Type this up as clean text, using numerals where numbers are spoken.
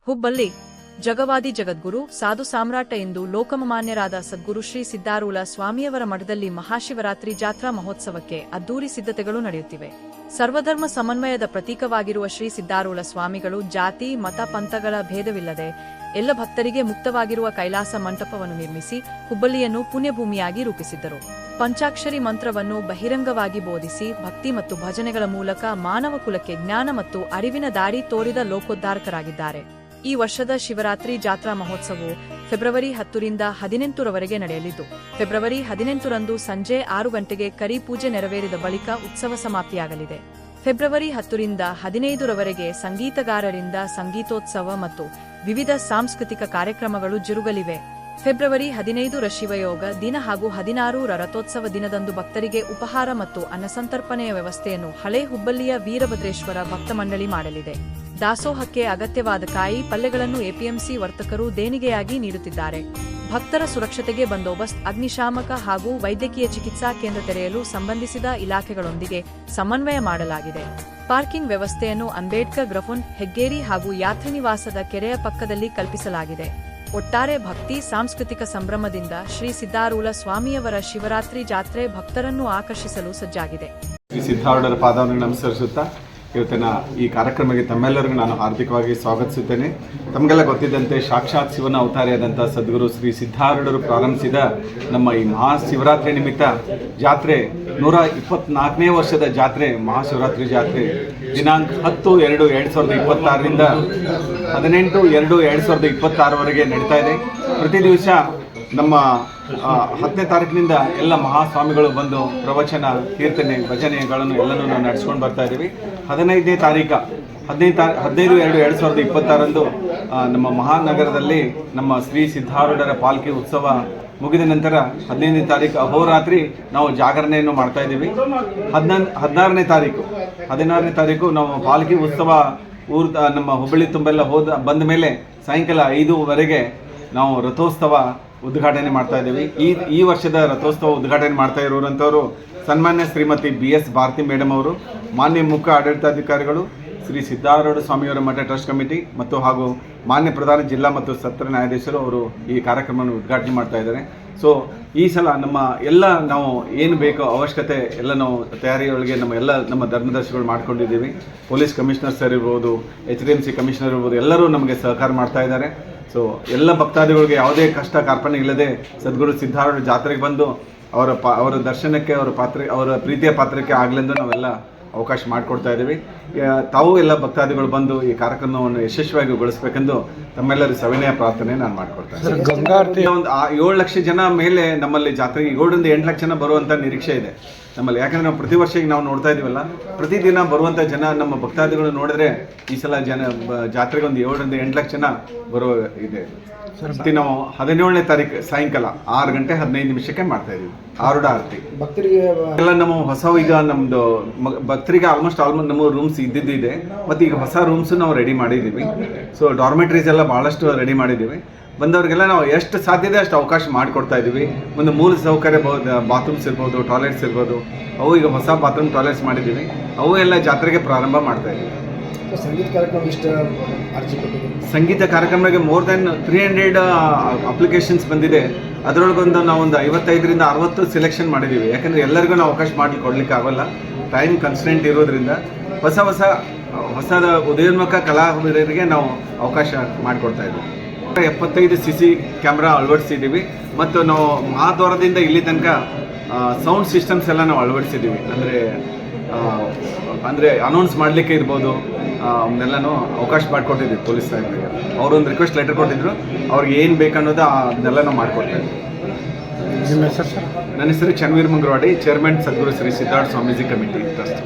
ಹುಬ್ಬಳ್ಳಿ ಜಗವಾದಿ ಜಗದ್ಗುರು ಸಾಧು ಸಾಮ್ರಾಟ ಎಂದು ಲೋಕಮಾನ್ಯರಾದ ಸದ್ಗುರು ಶ್ರೀ ಸಿದ್ದಾರೂಢ ಸ್ವಾಮಿಯವರ ಮಠದಲ್ಲಿ ಮಹಾಶಿವರಾತ್ರಿ ಜಾತ್ರಾ ಮಹೋತ್ಸವಕ್ಕೆ ಅದ್ದೂರಿ ಸಿದ್ಧತೆಗಳು ನಡೆಯುತ್ತಿವೆ. ಸರ್ವಧರ್ಮ ಸಮನ್ವಯದ ಪ್ರತೀಕವಾಗಿರುವ ಶ್ರೀ ಸಿದ್ದಾರೂಢ ಸ್ವಾಮಿಗಳು ಜಾತಿ ಮತ ಪಂಥಗಳ ಭೇದವಿಲ್ಲದೆ ಎಲ್ಲ ಭಕ್ತರಿಗೆ ಮುಕ್ತವಾಗಿರುವ ಕೈಲಾಸ ಮಂಟಪವನ್ನು ನಿರ್ಮಿಸಿ ಹುಬ್ಬಳ್ಳಿಯನ್ನು ಪುಣ್ಯಭೂಮಿಯಾಗಿ ರೂಪಿಸಿದ್ದರು. ಪಂಚಾಕ್ಷರಿ ಮಂತ್ರವನ್ನು ಬಹಿರಂಗವಾಗಿ ಬೋಧಿಸಿ ಭಕ್ತಿ ಮತ್ತು ಭಜನೆಗಳ ಮೂಲಕ ಮಾನವ ಕುಲಕ್ಕೆ ಜ್ಞಾನ ಮತ್ತು ಅರಿವಿನ ದಾರಿ ತೋರಿದ ಲೋಕೋದ್ಧಾರಕರಾಗಿದ್ದಾರೆ. ಈ ವರ್ಷದ ಶಿವರಾತ್ರಿ ಜಾತ್ರಾ ಮಹೋತ್ಸವವು ಫೆಬ್ರವರಿ 10ರಿಂದ 18ರವರೆಗೆ ನಡೆಯಲಿದ್ದು, ಫೆಬ್ರವರಿ 18ರಂದು ಸಂಜೆ 6 ಗಂಟೆಗೆ ಕರಿ ಪೂಜೆ ನೆರವೇರಿದ ಬಳಿಕ ಉತ್ಸವ ಸಮಾಪ್ತಿಯಾಗಲಿದೆ. ಫೆಬ್ರವರಿ 10ರಿಂದ 15ರವರೆಗೆ ಸಂಗೀತಗಾರರಿಂದ ಸಂಗೀತೋತ್ಸವ ಮತ್ತು ವಿವಿಧ ಸಾಂಸ್ಕೃತಿಕ ಕಾರ್ಯಕ್ರಮಗಳು ಜರುಗಲಿವೆ. ಫೆಬ್ರವರಿ 15ರ ಶಿವಯೋಗ ದಿನ ಹಾಗೂ 16ರ ರಥೋತ್ಸವ ದಿನದಂದು ಭಕ್ತರಿಗೆ ಉಪಹಾರ ಮತ್ತು ಅನ್ನಸಂತರ್ಪಣೆಯ ವ್ಯವಸ್ಥೆಯನ್ನು ಹಳೆ ಹುಬ್ಬಳ್ಳಿಯ ವೀರಭದ್ರೇಶ್ವರ ಭಕ್ತ ಮಂಡಳಿ ಮಾಡಲಿದೆ. ದಾಸೋಹಕ್ಕೆ ಅಗತ್ಯವಾದ ಕಾಯಿ ಪಲ್ಯಗಳನ್ನು ಎಪಿಎಂಸಿ ವರ್ತಕರು ದೇಣಿಗೆಯಾಗಿ ನೀಡುತ್ತಿದ್ದಾರೆ. ಭಕ್ತರ ಸುರಕ್ಷತೆಗೆ ಬಂದೋಬಸ್ತ್, ಅಗ್ನಿಶಾಮಕ ಹಾಗೂ ವೈದ್ಯಕೀಯ ಚಿಕಿತ್ಸಾ ಕೇಂದ್ರ ತೆರೆಯಲು ಸಂಬಂಧಿಸಿದ ಇಲಾಖೆಗಳೊಂದಿಗೆ ಸಮನ್ವಯ ಮಾಡಲಾಗಿದೆ. ಪಾರ್ಕಿಂಗ್ ವ್ಯವಸ್ಥೆಯನ್ನು ಅಂಬೇಡ್ಕರ್ ಗ್ರಫುನ್, ಹೆಗ್ಗೇರಿ ಹಾಗೂ ಯಾತ್ರಿ ನಿವಾಸದ ಕೆರೆಯ ಪಕ್ಕದಲ್ಲಿ ಕಲ್ಪಿಸಲಾಗಿದೆ. ಒಟ್ಟಾರೆ ಭಕ್ತಿ ಸಾಂಸ್ಕೃತಿಕ ಸಂಭ್ರಮದಿಂದ ಶ್ರೀ ಸಿದ್ದಾರೂಢ ಸ್ವಾಮಿಯವರ ಶಿವರಾತ್ರಿ ಜಾತ್ರೆ ಭಕ್ತರನ್ನು ಆಕರ್ಷಿಸಲು ಸಜ್ಜಾಗಿದೆ. ಶ್ರೀ ಸಿದ್ದಾರೂಢರ ಪಾದವನ್ನು ನಮಸ್ಕರಿಸುತ್ತಾ ಇವತ್ತಿನ ಈ ಕಾರ್ಯಕ್ರಮಕ್ಕೆ ತಮ್ಮೆಲ್ಲರಿಗೂ ನಾನು ಹಾರ್ದಿಕವಾಗಿ ಸ್ವಾಗತಿಸುತ್ತೇನೆ. ತಮಗೆಲ್ಲ ಗೊತ್ತಿದ್ದಂತೆ ಸಾಕ್ಷಾತ್ ಶಿವನ ಅವತಾರಿಯಾದಂಥ ಸದ್ಗುರು ಶ್ರೀ ಸಿದ್ದಾರೂಢರು ಪ್ರಾರಂಭಿಸಿದ ನಮ್ಮ ಈ ಮಹಾಶಿವರಾತ್ರಿ ನಿಮಿತ್ತ ಜಾತ್ರೆ 124ನೇ ವರ್ಷದ ಜಾತ್ರೆ ಮಹಾಶಿವರಾತ್ರಿ ಜಾತ್ರೆ ದಿನಾಂಕ 10/2/2026ರಿಂದ 18/2/2026ವರೆಗೆ ನಡೀತಾ ಇದೆ. ಪ್ರತಿ ದಿವಸ ನಮ್ಮ 10ನೇ ತಾರೀಕಿನಿಂದ ಎಲ್ಲ ಮಹಾಸ್ವಾಮಿಗಳು ಬಂದು ಪ್ರವಚನ, ಕೀರ್ತನೆ, ಭಜನೆಗಳನ್ನು ಎಲ್ಲನೂ ನಾವು ನಡೆಸ್ಕೊಂಡು ಬರ್ತಾ ಇದ್ದೀವಿ. 15ನೇ ತಾರೀಕು 15/2/2026ರಂದು ನಮ್ಮ ಮಹಾನಗರದಲ್ಲಿ ನಮ್ಮ ಶ್ರೀ ಸಿದ್ದಾರೂಢರ ಪಾಲ್ಕಿ ಉತ್ಸವ ಮುಗಿದ ನಂತರ 15ನೇ ತಾರೀಕು ಅಹೋರಾತ್ರಿ ನಾವು ಜಾಗರಣೆಯನ್ನು ಮಾಡ್ತಾ ಇದ್ದೀವಿ. 16ನೇ ತಾರೀಕು ನಾವು ಪಾಲ್ಕಿ ಉತ್ಸವ ನಮ್ಮ ಹುಬ್ಬಳ್ಳಿ ತುಂಬೆಲ್ಲ ಬಂದ ಮೇಲೆ ಸಾಯಂಕಾಲ 5ವರೆಗೆ ನಾವು ರಥೋತ್ಸವ ಉದ್ಘಾಟನೆ ಮಾಡ್ತಾ ಇದ್ದೀವಿ. ಈ ವರ್ಷದ ರಥೋತ್ಸವ ಉದ್ಘಾಟನೆ ಮಾಡ್ತಾ ಇರುವಂಥವರು ಸನ್ಮಾನ್ಯ ಶ್ರೀಮತಿ BS ಭಾರತಿ ಮೇಡಮ್ ಅವರು, ಮಾನ್ಯ ಮುಖ್ಯ ಆಡಳಿತಾಧಿಕಾರಿಗಳು, ಶ್ರೀ ಸಿದ್ದಾರೂಢ ಸ್ವಾಮಿಯವರ ಮಠ ಟ್ರಸ್ಟ್ ಕಮಿಟಿ ಮತ್ತು ಹಾಗೂ ಮಾನ್ಯ ಪ್ರಧಾನ ಜಿಲ್ಲಾ ಮತ್ತು ಸತ್ರ ನ್ಯಾಯಾಧೀಶರು ಅವರು ಈ ಕಾರ್ಯಕ್ರಮವನ್ನು ಉದ್ಘಾಟನೆ ಮಾಡ್ತಾ ಇದ್ದಾರೆ. ಸೊ ಈ ಸಲ ನಾವು ಏನು ಬೇಕೋ ಅವಶ್ಯಕತೆ ಎಲ್ಲ ನಾವು ತಯಾರಿಯೊಳಗೆ ನಮ್ಮ ಧರ್ಮದರ್ಶಿಗಳು ಮಾಡ್ಕೊಂಡಿದ್ದೀವಿ. ಪೊಲೀಸ್ ಕಮಿಷನರ್ ಸರ್ ಇರ್ಬೋದು, HDMC ಕಮಿಷನರ್ ಇರ್ಬೋದು, ಎಲ್ಲರೂ ನಮಗೆ ಸಹಕಾರ ಮಾಡ್ತಾ ಇದ್ದಾರೆ. ಸೊ ಎಲ್ಲ ಭಕ್ತಾದಿಗಳಿಗೆ ಯಾವುದೇ ಕಷ್ಟ ಕಾರ್ಪಣ್ಯ ಇಲ್ಲದೆ ಸದ್ಗುರು ಸಿದ್ದಾರೂಢ ಜಾತ್ರೆಗೆ ಬಂದು ಅವರ ದರ್ಶನಕ್ಕೆ ಅವರ ಪ್ರೀತಿಯ ಪಾತ್ರಕ್ಕೆ ಆಗಲೆಂದು ನಾವೆಲ್ಲ ಅವಕಾಶ ಮಾಡಿಕೊಡ್ತಾ ಇದ್ದೀವಿ. ತಾವು ಎಲ್ಲ ಭಕ್ತಾದಿಗಳು ಬಂದು ಈ ಕಾರ್ಯಕ್ರಮವನ್ನು ಯಶಸ್ವಿಯಾಗಿ ಗೊಳಿಸಬೇಕೆಂದು ತಮ್ಮೆಲ್ಲರ ಸವಿನಯ ಪ್ರಾರ್ಥನೆ ನಾನು ಮಾಡಿಕೊಡ್ತಾ ಇದ್ದೀನಿ. ಒಂದು 7 ಲಕ್ಷ ಜನ ಮೇಲೆ ನಮ್ಮಲ್ಲಿ ಜಾತ್ರೆಗೆ 7ರಿಂದ 8 ಲಕ್ಷ ಜನ ಬರುವಂಥ ನಿರೀಕ್ಷೆ ಇದೆ ನಮ್ಮಲ್ಲಿ. ಯಾಕಂದರೆ ನಾವು ಪ್ರತಿ ವರ್ಷ ಈಗ ನಾವು ನೋಡ್ತಾ ಇದ್ದೀವಲ್ಲ, ಪ್ರತಿದಿನ ಬರುವಂಥ ಜನ ನಮ್ಮ ಭಕ್ತಾದಿಗಳು ನೋಡಿದ್ರೆ ಈ ಸಲ ಜಾತ್ರೆಗೆ ಒಂದು 7ರಿಂದ 8 ಲಕ್ಷ ಜನ ಬರೋ ಇದೆ. ನಾವು 17ನೇ ತಾರೀಕು ಸಾಯಂಕಾಲ 6:15 ಮಾಡ್ತಾ ಇದೀವಿ ಆರೂಢ ಆರತಿ ಭಕ್ತರಿಗೆ ಎಲ್ಲ. ನಮ್ಮ ಹೊಸ ಈಗ ನಮ್ದು ಭಕ್ತರಿಗೆ ಆಲ್ಮೋಸ್ಟ್ ನಮ್ಮ ರೂಮ್ಸ್ ಇದ್ದಿದ್ದಿದೆ, ಮತ್ತು ಈಗ ಹೊಸ ರೂಮ್ಸ್ ನಾವು ರೆಡಿ ಮಾಡಿದ್ದೀವಿ. ಸೊ ಡಾರ್ಮೆಟ್ರೀಸ್ ಎಲ್ಲ ಭಾಳಷ್ಟು ರೆಡಿ ಮಾಡಿದ್ದೀವಿ. ಬಂದವರಿಗೆಲ್ಲ ನಾವು ಎಷ್ಟು ಸಾಧ್ಯತೆ ಅಷ್ಟು ಅವಕಾಶ ಮಾಡಿಕೊಡ್ತಾ ಇದ್ದೀವಿ. ಒಂದು ಮೂಲ ಸೌಕರ್ಯ ಬಾತ್ರೂಮ್ಸ್ ಇರ್ಬೋದು, ಟಾಯ್ಲೆಟ್ಸ್ ಇರ್ಬೋದು, ಅವು ಈಗ ಹೊಸ ಬಾತ್ರೂಮ್ ಟಾಯ್ಲೆಟ್ಸ್ ಮಾಡಿದ್ದೀವಿ. ಅವು ಎಲ್ಲ ಜಾತ್ರೆಗೆ ಪ್ರಾರಂಭ ಮಾಡ್ತಾ ಇದ್ದೀವಿ. ಸಂಗೀತ ಕಾರ್ಯಕ್ರಮಕ್ಕೆ ಮೋರ್ ದೆನ್ 300 ಅಪ್ಲಿಕೇಶನ್ಸ್ ಬಂದಿದೆ. ಅದರೊಳಗೊಂದು ನಾವೊಂದು 55ರಿಂದ 60 ಸೆಲೆಕ್ಷನ್ ಮಾಡಿದ್ದೀವಿ. ಯಾಕಂದರೆ ಎಲ್ಲರಿಗೂ ನಾವು ಅವಕಾಶ ಕೊಡಲಿಕ್ಕೆ ಆಗೋಲ್ಲ, ಟೈಮ್ ಕನ್ಸ್ಟೆಂಟ್ ಇರೋದ್ರಿಂದ ಹೊಸದ ಉದಯೋನ್ಮುಖ ಕಲಾವಿದರಿಗೆ ನಾವು ಅವಕಾಶ ಮಾಡಿಕೊಡ್ತಾ ಇದ್ದೀವಿ. 75 CC ಕ್ಯಾಮ್ರಾ ಅಳವಡಿಸಿದ್ದೀವಿ ಮತ್ತು ನಾವು ಮಹಾದ್ವಾರದಿಂದ ಇಲ್ಲಿ ತನಕ ಸೌಂಡ್ ಸಿಸ್ಟಮ್ಸ್ ಎಲ್ಲ ನಾವು ಅಳವಡಿಸಿದ್ದೀವಿ. ಅಂದರೆ ಅನೌನ್ಸ್ ಮಾಡಲಿಕ್ಕೆ ಇರ್ಬೋದು, ಅವನ್ನೆಲ್ಲನೂ ಅವಕಾಶ ಮಾಡಿಕೊಟ್ಟಿದ್ದೀವಿ. ಪೊಲೀಸ್ ಸಾಹೇಬರಿಗೆ ಅವರೊಂದು ರಿಕ್ವೆಸ್ಟ್ ಲೆಟರ್ ಕೊಟ್ಟಿದ್ರು, ಅವ್ರಿಗೆ ಏನು ಬೇಕನ್ನೋದು ಅದನ್ನೆಲ್ಲ ನಾವು ಮಾಡಿಕೊಡ್ತಾ ಇದ್ದೀವಿ. ನನ್ನ ಹೆಸರು ಚನ್ವೀರ್ ಮಂಗ್ರವಾಡಿ, ಚೇರ್ಮನ್ ಸದ್ಗುರು ಶ್ರೀ ಸಿದ್ದಾರೂಢ ಸ್ವಾಮೀಜಿ ಕಮಿಟಿ ಟ್ರಸ್ಟ್.